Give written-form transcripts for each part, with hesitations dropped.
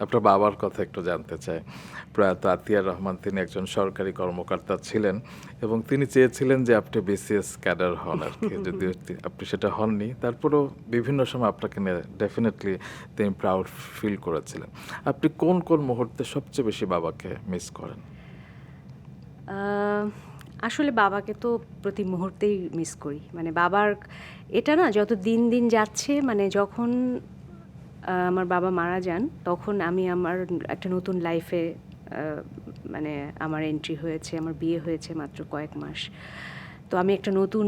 আপনার বাবার কথা একটু জানতে চাই। প্রয়াত আতিয়ার রহমান তিনি একজন সরকারি কর্মকর্তা ছিলেন এবং তিনি চেয়েছিলেন যে আপনি বিসিএস ক্যাডার হন আরকি। যদিও আপনি সেটা হননি। তারপরেও বিভিন্ন সময় আপনাকে নিয়ে ডেফিনিটলি তিনি প্রাউড ফিল করেছিলেন। আপনি কোন মুহূর্তে সবচেয়ে বেশি বাবাকে মিস করেন? আহ, আসলে বাবাকে তো প্রতি মুহূর্তেই মিস করি, মানে বাবার এটা না, যত দিন দিন যাচ্ছে, মানে যখন আমার বাবা মারা যান তখন আমি আমার একটা নতুন লাইফে, মানে আমার এন্ট্রি হয়েছে, আমার বিয়ে হয়েছে মাত্র কয়েক মাস। তো আমি একটা নতুন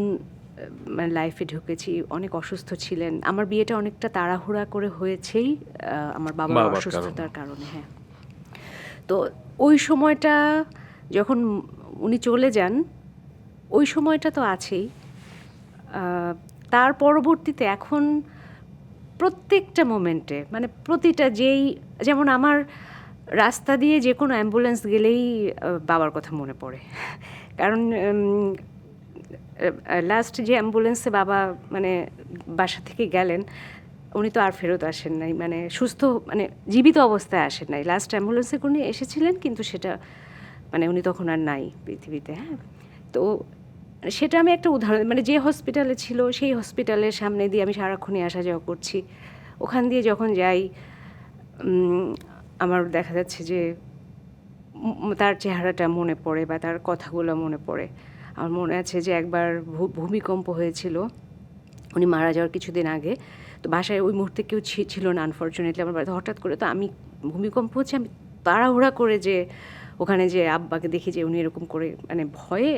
মানে লাইফে ঢুকেছি। অনেক অসুস্থ ছিলেন, আমার বিয়েটা অনেকটা তাড়াহুড়া করে হয়েছেই আমার বাবার বাবার কারণে। অসুস্থতার কারণে। হ্যাঁ, তো ওই সময়টা যখন উনি চলে যান, ওই সময়টা তো আছেই। তার পরবর্তীতে এখন প্রত্যেকটা মোমেন্টে, মানে প্রতিটা যেমন আমার রাস্তা দিয়ে যে কোনো অ্যাম্বুলেন্স গেলেই বাবার কথা মনে পড়ে। কারণ লাস্ট যে অ্যাম্বুলেন্সে বাবা মানে বাসা থেকে গেলেন, উনি তো আর ফেরত আসেন নাই, মানে সুস্থ, মানে জীবিত অবস্থায় আসেন নাই। লাস্ট অ্যাম্বুলেন্সে উনি এসেছিলেন, কিন্তু সেটা মানে উনি তখন আর নাই পৃথিবীতে। হ্যাঁ, তো সেটা আমি একটা উদাহরণ, মানে যে হসপিটালে ছিল সেই হসপিটালের সামনে দিয়ে আমি সারাক্ষণই আসা যাওয়া করছি। ওখান দিয়ে যখন যাই, আমার দেখা যাচ্ছে যে তার চেহারাটা মনে পড়ে বা তার কথাগুলো মনে পড়ে। আমার মনে আছে যে একবার ভূমিকম্প হয়েছিল উনি মারা যাওয়ার কিছুদিন আগে। তো বাসায় ওই মুহূর্তে কেউ ছিল না আনফর্চুনেটলি আমার বাড়িতে। হঠাৎ করে তো আমি, ভূমিকম্প হচ্ছে, আমি তাড়াহুড়া করে যে ওখানে যে আব্বাকে দেখি যে উনি এরকম করে মানে ভয়ে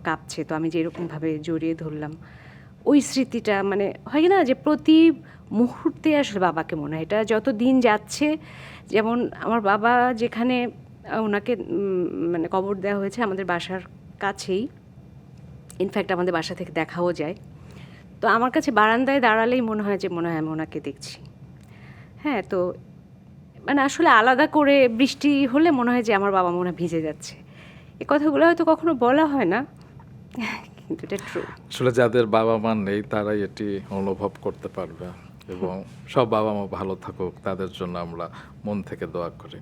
কাঁপছে, তো আমি যে এরকমভাবে জড়িয়ে ধরলাম। ওই স্মৃতিটা মানে হয় না যে প্রতি মুহূর্তে আসলে বাবাকে মনে হয়। এটা যত দিন যাচ্ছে, যেমন আমার বাবা যেখানে ওনাকে মানে কবর দেওয়া হয়েছে আমাদের বাসার কাছেই, ইনফ্যাক্ট আমাদের বাসা থেকে দেখাও যায়। তো আমার কাছে বারান্দায় দাঁড়ালেই মনে হয় আমি ওনাকে দেখছি। হ্যাঁ, তো মানে আসলে আলাদা করে বৃষ্টি হলে মনে হয় যে আমার বাবা মনে হয় ভিজে যাচ্ছে। এই কথাগুলো হয়তো কখনো বলা হয় না, কিন্তু এটা ট্রু। আসলে যাদের বাবা-মা নেই তারাই এটি অনুভব করতে পারবে এবং সব বাবা-মা ভালো থাকুক, তাদের জন্য আমরা মন থেকে দোয়া করি।